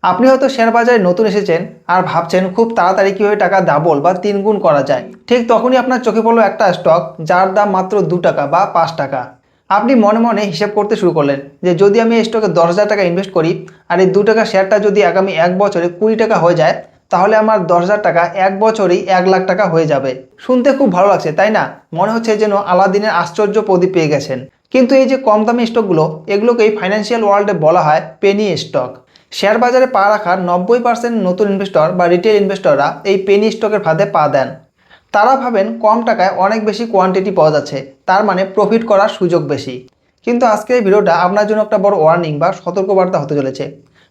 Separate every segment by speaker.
Speaker 1: আপনি হয়তো শেয়ার বাজারে নতুন এসেছেন আর ভাবছেন খুব তাড়াতাড়ি কীভাবে টাকা ডাবল বা 3 গুণ করা যায়। ঠিক তখনই আপনার চোখে পড়লো একটা স্টক যার দাম মাত্র 2 টাকা বা 5 টাকা। আপনি মনে মনে হিসেব করতে শুরু করলেন যে যদি আমি এই স্টকে 10,000 টাকা ইনভেস্ট করি আর এই 2 টাকা শেয়ারটা যদি আগামী 1 বছরে 20 টাকা হয়ে যায়, তাহলে আমার 10,000 টাকা 1 বছরেই 1 লাখ টাকা হয়ে যাবে। শুনতে খুব ভালো লাগছে তাই না? মনে হচ্ছে যেন আলাদিনের আশ্চর্য প্রদীপ পেয়ে গেছেন। কিন্তু এই যে কম দামি স্টকগুলো, এগুলোকেই ফাইন্যান্সিয়াল ওয়ার্ল্ডে বলা হয় পেনি স্টক। শেয়ার বাজারে পা রাখার 90% নতুন ইনভেস্টর বা রিটেল ইনভেস্টররা এই পেনি স্টকের ফাঁদে পা দেন। তারা ভাবেন কম টাকায় অনেক বেশি কোয়ান্টিটি পাওয়া যাচ্ছে, তার মানে প্রফিট করার সুযোগ বেশি। কিন্তু আজকের এই ভিডিওটা আপনার জন্য একটা বড় ওয়ার্নিং বা সতর্কবার্তা হতে চলেছে।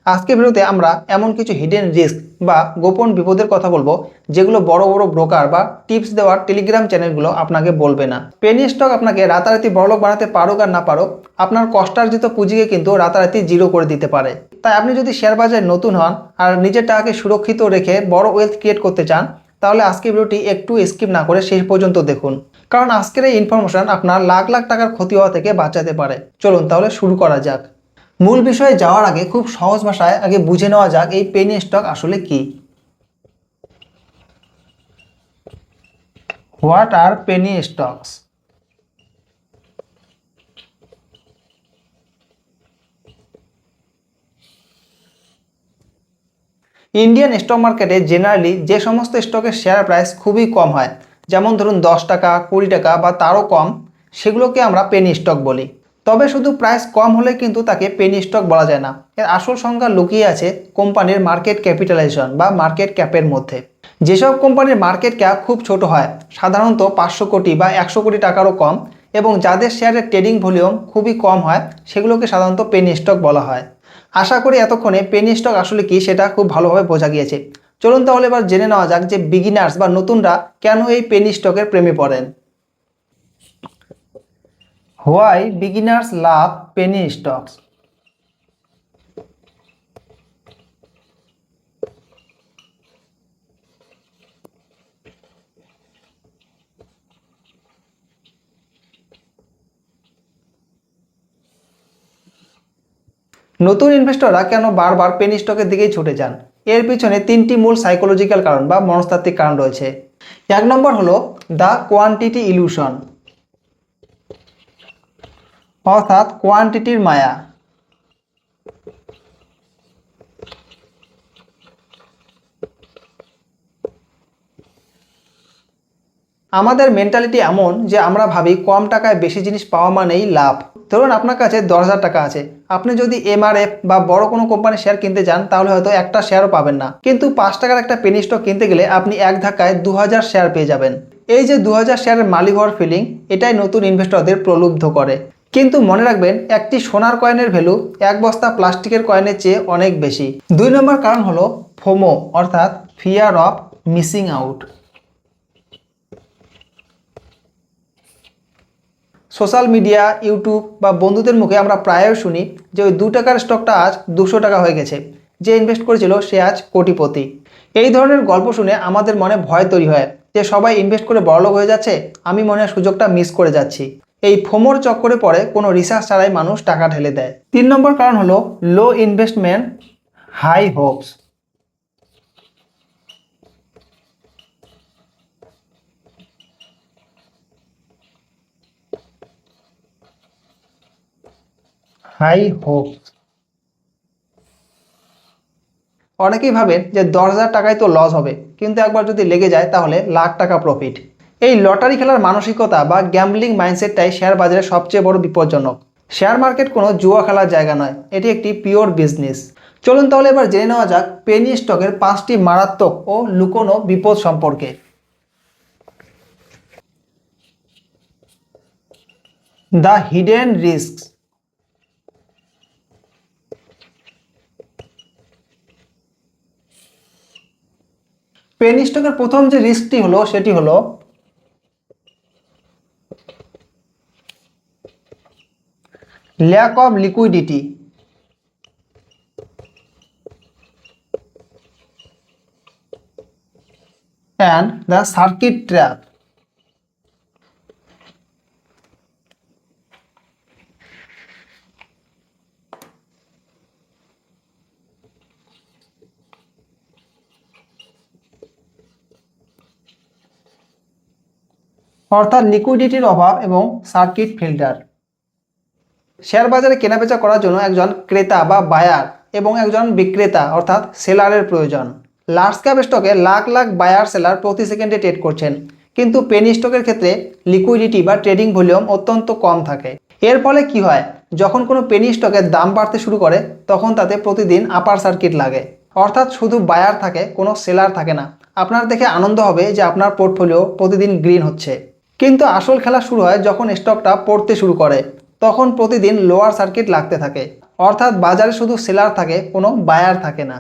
Speaker 1: আজকের ভিডিওতে আমরা এমন কিছু হিডেন রিস্ক বা গোপন বিপদের কথা বলবো, যেগুলো বড় বড় ব্রোকার বা টিপস দেওয়ার টেলিগ্রাম চ্যানেলগুলো আপনাকে বলবে না। পেনি স্টক আপনাকে রাতারাতি বড়লোক বানাতে পারুক আর না পারুক, আপনার কষ্টার্জিত পুঁজিকে কিন্তু রাতারাতি জিরো করে দিতে পারে। তাই আপনি যদি শেয়ার বাজারে নতুন হন আর নিজের টাকাকে সুরক্ষিত রেখে বড় ওয়েলথ ক্রিয়েট করতে চান, তাহলে আজকের ভিডিওটি একটু স্কিপ না করে শেষ পর্যন্ত দেখুন, কারণ আজকের এই ইনফরমেশন আপনার লাখ লাখ টাকার ক্ষতি হওয়া থেকে বাঁচাতে পারে। চলুন তাহলে শুরু করা যাক। মূল বিষয়ে যাওয়ার আগে খুব সহজ ভাষায় আগে বুঝে নেওয়া যাক এই পেনি স্টক আসলে কি। What are Penney stocks? Indian stock মার্কেটে জেনারেলি যে সমস্ত স্টকের শেয়ার প্রাইস খুবই কম হয়, যেমন ধরুন 10 টাকা, 20 টাকা বা তারও কম, সেগুলোকে আমরা পেনি স্টক বলি। তবে শুধু প্রাইস কম হলে কিন্তু তাকে পেনি স্টক বলা যায় না। এর আসল সংজ্ঞা লুকিয়ে আছে কোম্পানির মার্কেট ক্যাপিটালাইজেশন বা মার্কেট ক্যাপের মধ্যে। যেসব কোম্পানির মার্কেট ক্যাপ খুব ছোট হয়, সাধারণত 500 কোটি বা 100 কোটি টাকারও কম, এবং যাদের শেয়ারের ট্রেডিং ভলিউম খুবই কম হয়, সেগুলোকে সাধারণত পেনি স্টক বলা হয়। আশা করি এতক্ষণে পেনি স্টক আসলে কি সেটা খুব ভালোভাবে বোঝা গিয়েছে। চলুন তাহলে এবার জেনে নেওয়া যাক যে বিগিনার্স বা নতুনরা কেন এই পেনি স্টকের প্রেমে পড়েন। Why beginners love Penney stocks? নতুন ইনভেস্টররা কেন বারবার পেনি স্টকের দিকেই ছুটে যান? এর পিছনে 3টি মূল সাইকোলজিক্যাল কারণ বা মনস্তাত্ত্বিক কারণ রয়েছে। 1 নম্বর হলো দ্য কোয়ান্টিটি ইলিউশন, অর্থাৎ কোয়ান্টিটির মায়া। আমাদের মেন্টালিটি এমন যে আমরা ভাবি কম টাকায় বেশি জিনিস পাওয়া মানেই লাভ। ধরুন আপনার কাছে 10,000 টাকা আছে, আপনি যদি এমআরএফ বা বড় কোনো কোম্পানির শেয়ার কিনতে যান, তাহলে হয়তো একটা শেয়ারও পাবেন না। কিন্তু 5 টাকার একটা পেনি স্টক কিনতে গেলে আপনি এক ধাক্কায় 2,000 শেয়ার পেয়ে যাবেন। এই যে 2,000 শেয়ারের মালিক হওয়ার ফিলিং, এটাই নতুন ইনভেস্টরদের প্রলুব্ধ করে। কিন্তু মনে রাখবেন, একটি সোনার কয়েনের ভ্যালু এক বস্তা প্লাস্টিকের কয়েনের চেয়ে অনেক বেশি। 2 নম্বর কারণ হলো ফোমো, অর্থাৎ fear of missing out. Social media, YouTube বা বন্ধুদের মুখে আমরা প্রায়ই শুনি যে ওই 2 টাকার স্টকটা আজ 200 টাকা হয়ে গেছে, যে ইনভেস্ট করেছিল সে আজ কোটিপতি। এই ধরনের গল্প শুনে আমাদের মনে ভয় তৈরি হয় যে সবাই ইনভেস্ট করে বড়লোক হয়ে যাচ্ছে, আমি মনে হয় সুযোগটা মিস করে যাচ্ছি। এই ফোমোর চক্করে পড়ে কোনো রিসার্চ ছাড়াই মানুষ টাকা ঢেলে দেয়। 3 নম্বর কারণ হলো low investment, high hopes. High hopes, অনেকেই ভাবেন যে 10,000 টাকায় তো লস হবে, কিন্তু একবার যদি লেগে যায় তাহলে লাখ টাকা প্রফিট। এই লটারি খেলার মানসিকতা বা গ্যাম্বলিং মাইন্ডসেটটাই শেয়ার বাজারে সবচেয়ে বড় বিপজ্জনক। শেয়ার মার্কেট কোনো জুয়া খেলার জায়গা নয়, এটি একটি পিওর বিজনেস। চলুন তাহলে এবার জেনে নেওয়া যাক পেনি স্টকের 5টি মারাত্মক ও লুকোনো বিপদ সম্পর্কে। The hidden risk. পেনি স্টকের প্রথম যে রিস্কটি হলো সেটি হলো lack of liquidity and the circuit trap. অর্থাৎ লিকুইডিটির অভাব এবং সার্কিট ফিল্টার। শেয়ার বাজারে কেনাবেচা করার জন্য একজন ক্রেতা বা বায়ার এবং একজন বিক্রেতা অর্থাৎ সেলারের প্রয়োজন। লার্জ ক্যাপ স্টকে লাখ লাখ বায়ার সেলার প্রতি সেকেন্ডে ট্রেড করছেন, কিন্তু পেনি স্টকের ক্ষেত্রে লিকুইডিটি বা ট্রেডিং ভলিউম অত্যন্ত কম থাকে। এর ফলে কি হয়, যখন কোনো পেনি স্টকের দাম বাড়তে শুরু করে তখন তাতে প্রতিদিন আপার সার্কিট লাগে, অর্থাৎ শুধু বায়ার থাকে, কোনো সেলার থাকে না। আপনার দেখে আনন্দ হবে যে আপনার পোর্টফোলিও প্রতিদিন গ্রিন হচ্ছে, কিন্তু আসল খেলা শুরু হয় যখন স্টকটা পড়তে শুরু করে, তখন প্রতিদিন লোয়ার সার্কিট লাগতে থাকে, অর্থাৎ বাজারে শুধু সেলার থাকে, কোনো বায়ার থাকে না।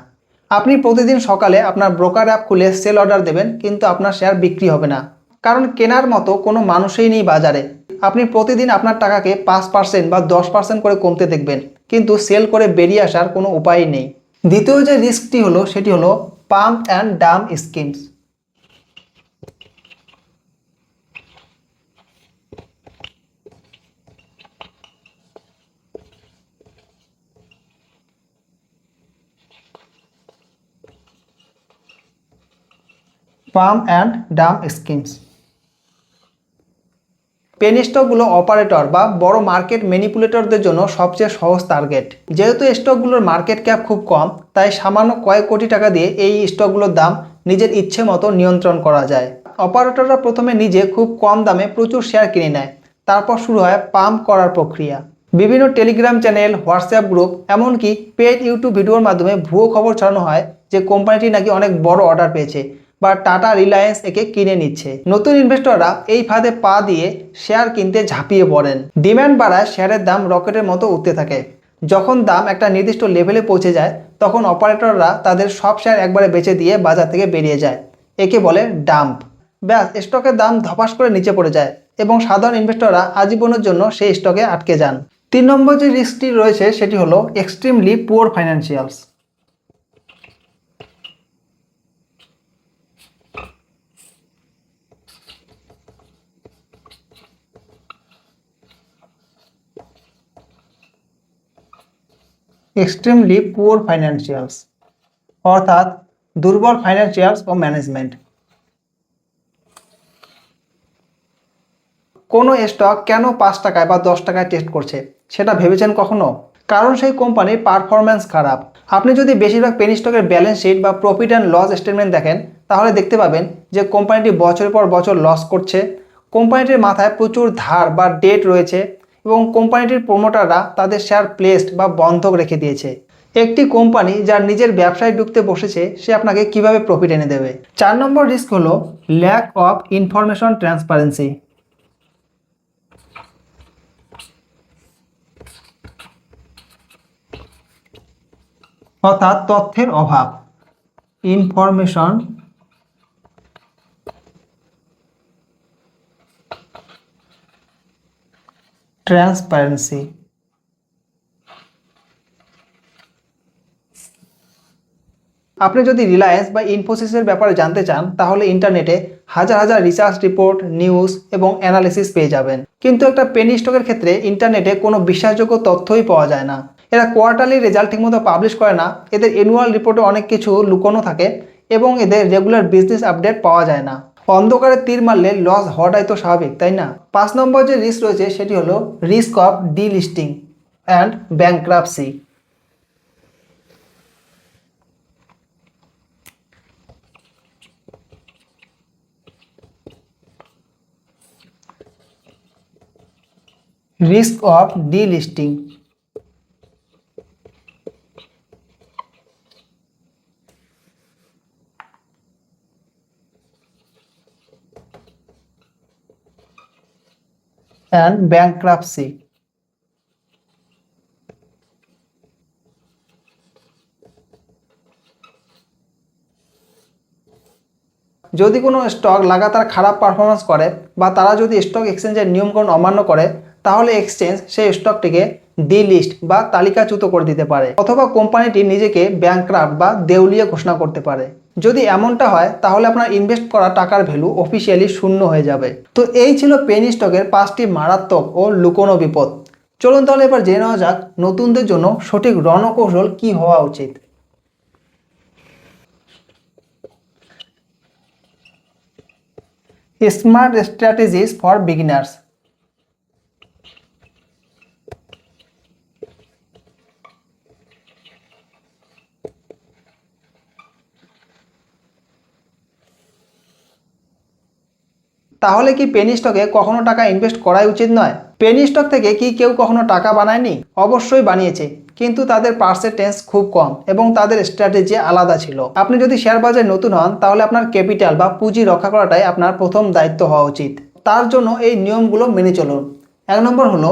Speaker 1: আপনি প্রতিদিন সকালে আপনার ব্রোকার অ্যাপ খুলে সেল অর্ডার দেবেন, কিন্তু আপনার শেয়ার বিক্রি হবে না, কারণ কেনার মতো কোনো মানুষই নেই বাজারে। আপনি প্রতিদিন আপনার টাকাকে 5% বা 10% করে কমতে দেখবেন, কিন্তু সেল করে বেরিয়ে আসার কোনো উপায় নেই। দ্বিতীয় যে রিস্কটি হলো সেটি হলো pump and dump schemes. Pump and dump schemes. Penney স্টকগুলো অপারেটর বা বড় মার্কেট ম্যানিপুলেটরদের জন্য সবচেয়ে সহজ টার্গেট। যেহেতু স্টকগুলোর মার্কেট ক্যাপ খুব কম, তাই সামান্য কয়েক কোটি টাকা দিয়ে এই স্টকগুলোর দাম নিজের ইচ্ছে মতো নিয়ন্ত্রণ করা যায়। অপারেটররা প্রথমে নিজে খুব কম দামে প্রচুর শেয়ার কিনে নেয়, তারপর শুরু হয় পাম্প করার প্রক্রিয়া। বিভিন্ন টেলিগ্রাম চ্যানেল, হোয়াটসঅ্যাপ গ্রুপ, এমনকি পেড ইউটিউব ভিডিওর মাধ্যমে ভুয়ো খবর ছড়ানো হয় যে কোম্পানিটি নাকি অনেক বড় অর্ডার পেয়েছে বা টাটা রিলায়েন্স একে কিনে নিচ্ছে। নতুন ইনভেস্টররা এই ফাঁদে পা দিয়ে শেয়ার কিনতে ঝাঁপিয়ে পড়েন। ডিম্যান্ড বাড়ায়, শেয়ারের দাম রকেটের মতো উঠতে থাকে। যখন দাম একটা নির্দিষ্ট লেভেলে পৌঁছে যায়, তখন অপারেটররা তাদের সব শেয়ার একবারে বেচে দিয়ে বাজার থেকে বেরিয়ে যায়। একে বলে ডাম্প। ব্যাস, স্টকের দাম ধপাস করে নিচে পড়ে যায় এবং সাধারণ ইনভেস্টররা আজীবনের জন্য সেই স্টকে আটকে যান। 3 নম্বর যে রিস্কটি রয়েছে সেটি হলো extremely poor financials. Extremely poor financials অর্থাৎ দুর্বল ফাইন্যান্সিয়ালস ও ম্যানেজমেন্ট। কোনো স্টক কেন 5 টাকায় বা 10 টাকায় টেস্ট করছে সেটা ভেবেছেন কখনো? কারণ সেই কোম্পানির পারফরম্যান্স খারাপ। আপনি যদি বেশিরভাগ পেনি স্টকের ব্যালেন্স শিট বা প্রফিট অ্যান্ড লস স্টেটমেন্ট দেখেন, তাহলে দেখতে পাবেন যে কোম্পানিটি বছরের পর বছর লস করছে, কোম্পানিটির মাথায় প্রচুর ধার বা ডেট রয়েছে এবং কোম্পানিটির প্রমোটাররা তাদের শেয়ার প্লেসড বা বন্ধক রেখে দিয়েছে। একটি কোম্পানি যার নিজের ব্যবসায় ডুবতে বসেছে, সে আপনাকে কিভাবে প্রফিট এনে দেবে? 4 নম্বর রিস্ক হলো ল্যাক অফ ইনফরমেশন ট্রান্সপারেন্সি। অর্থাৎ তথ্যের অভাব। Information transparency. আপনি যদি রিলায়েন্স বা ইনফোসিসের ব্যাপারে জানতে চান, তাহলে ইন্টারনেটে হাজার হাজার রিসার্চ রিপোর্ট, নিউজ এবং অ্যানালিসিস পেয়ে যাবেন। কিন্তু একটা পেনি স্টকের ক্ষেত্রে ইন্টারনেটে কোনো বিশ্বাসযোগ্য তথ্যই পাওয়া যায় না। এরা কোয়ার্টারলি রেজাল্ট ঠিকমতো পাবলিশ করে না, এদের অ্যানুয়াল রিপোর্টে অনেক কিছু লুকোনো থাকে এবং এদের রেগুলার বিজনেস আপডেট পাওয়া যায় না। অন্ধকারে তীর মারলে লস হওয়াটাই তো স্বাভাবিক, তাই না? 5 নম্বর যে রিস্ক রয়েছে সেটি হলো risk of delisting and bankruptcy. Risk of delisting. and bankruptcy. যদি কোনো স্টক লাগাতার খারাপ পারফরমেন্স করে বা তারা যদি স্টক এক্সচেঞ্জের নিয়মকানুন অমান্য করে, তাহলে এক্সচেঞ্জ সেই স্টকটিকে ডিলিস্ট বা তালিকাচ্যুত করে দিতে পারে, অথবা কোম্পানিটি নিজেকে ব্যাংক্রাফট বা দেউলিয়া ঘোষণা করতে পারে। যদি এমনটা হয়, তাহলে আপনার ইনভেস্ট করা টাকার ভ্যালু অফিসিয়ালি শূন্য হয়ে যাবে। তো এই ছিল পেনি স্টকের 5টি মারাত্মক ও লুকোনো বিপদ। চলুন তাহলে এবার জেনে নেওয়া যাক নতুনদের জন্য সঠিক রণকৌশল কি হওয়া উচিত। Smart strategies for beginners. তাহলে কি পেনি স্টকে কখনো টাকা ইনভেস্ট করাই উচিত নয়? পেনি স্টক থেকে কি কেউ কখনো টাকা বানায়নি? অবশ্যই বানিয়েছে, কিন্তু তাদের পার্সেন্টেজ খুব কম এবং তাদের স্ট্র্যাটেজি আলাদা ছিল। আপনি যদি শেয়ার বাজারে নতুন হন তাহলে আপনার ক্যাপিটাল বা পুঁজি রক্ষা করাটাই আপনার প্রথম দায়িত্ব হওয়া উচিত। তার জন্য এই নিয়মগুলো মেনে চলুন। 1 নম্বর হলো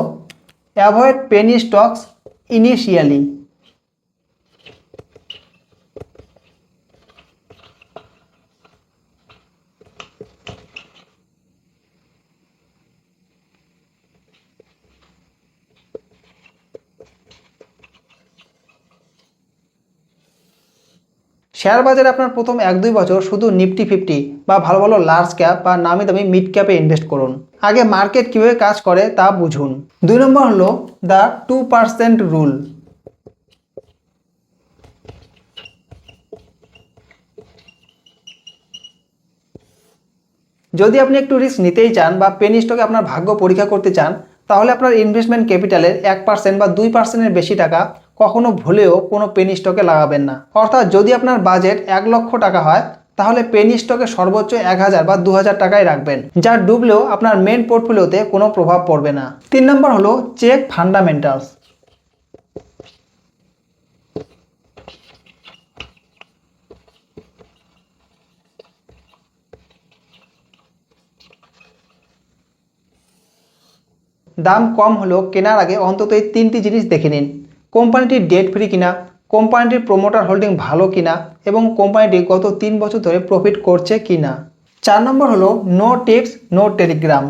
Speaker 1: avoid Penney stocks initially. Share বাজারে আপনার প্রথম 1-2 বছর শুধু নিফটি 50 বা ভালো ভালো লার্জ ক্যাপ বা নামি দামি মিড ক্যাপে ইনভেস্ট করুন। আগে মার্কেট কীভাবে কাজ করে তা বুঝুন। 2 নম্বর হলো দ্য 2% রুল। যদি আপনি একটু রিস্ক নিতেই চান বা পেনি স্টকে আপনার ভাগ্য পরীক্ষা করতে চান, তাহলে আপনার ইনভেস্টমেন্ট ক্যাপিটালের 1% বা 2%-এর বেশি টাকা কখনো ভুলেও কোনো পেনি স্টকে লাগাবেন না। অর্থাৎ যদি আপনার বাজেট 1 লক্ষ টাকা হয় তাহলে পেনি স্টকে সর্বোচ্চ 1000 বা 2000 টাকাই রাখবেন, যা ডুবলেও আপনার মেন পোর্টফোলিওতে কোনো প্রভাব পড়বে না। 3 নম্বর হলো চেক ফান্ডামেন্টালস। দাম কম হলেও কেনার আগে অন্তত এই 3টি জিনিস দেখে নিন: কোম্পানিটি ডেট ফ্রি কিনা, কোম্পানিটির প্রমোটার হোল্ডিং ভালো কিনা এবং কোম্পানিটি গত 3 বছর ধরে প্রফিট করছে কিনা। 4 নম্বর হলো নো টিপস নো টেলিগ্রাম।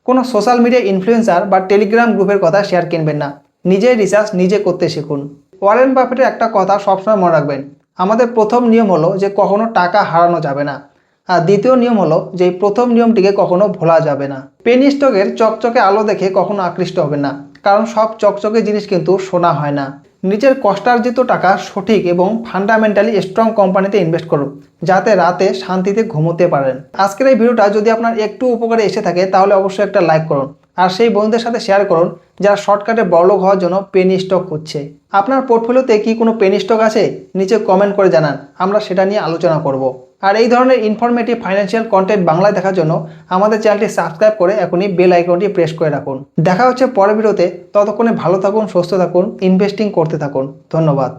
Speaker 1: কোনো সোশ্যাল মিডিয়া ইনফ্লুয়েন্সার বা টেলিগ্রাম গ্রুপের কথা শেয়ার কিনবেন না। নিজেই রিসার্চ নিজে করতে শিখুন। ওয়ারেন বাফেটের একটা কথা সবসময় মনে রাখবেন: আমাদের প্রথম নিয়ম হলো যে কখনো টাকা হারানো যাবে না, আর দ্বিতীয় নিয়ম হলো যে প্রথম নিয়মটিকে কখনো ভোলা যাবে না। পেনি স্টকের চকচকে আলো দেখে কখনো আকৃষ্ট হবেন না, কারণ সব চকচকে জিনিস কিন্তু সোনা হয় না। নিজের কষ্টার্জিত টাকা সঠিক এবং ফান্ডামেন্টালি স্ট্রং কোম্পানিতে ইনভেস্ট করুন, যাতে রাতে শান্তিতে ঘুমোতে পারেন। আজকের এই ভিডিওটা যদি আপনার একটু উপকারে এসে থাকে তাহলে অবশ্যই একটা লাইক করুন, আর সেই বন্ধুদের সাথে শেয়ার করুন যারা শর্টকাটে বড়লোক হওয়ার জন্য পেনি স্টক খুঁজছে। আপনার পোর্টফোলিওতে কি কোনো পেনি স্টক আছে? নিচে কমেন্ট করে জানান, আমরা সেটা নিয়ে আলোচনা করব। আর এই ধরনের ইনফরমেটিভ ফাইন্যান্সিয়াল কন্টেন্ট বাংলায় দেখার জন্য আমাদের চ্যানেলটি সাবস্ক্রাইব করে এখনই বেল আইকনটি প্রেস করে রাখুন। দেখা হচ্ছে পরের ভিডিওতে। ততক্ষণে ভালো থাকুন, সুস্থ থাকুন, ইনভেস্টিং করতে থাকুন। ধন্যবাদ।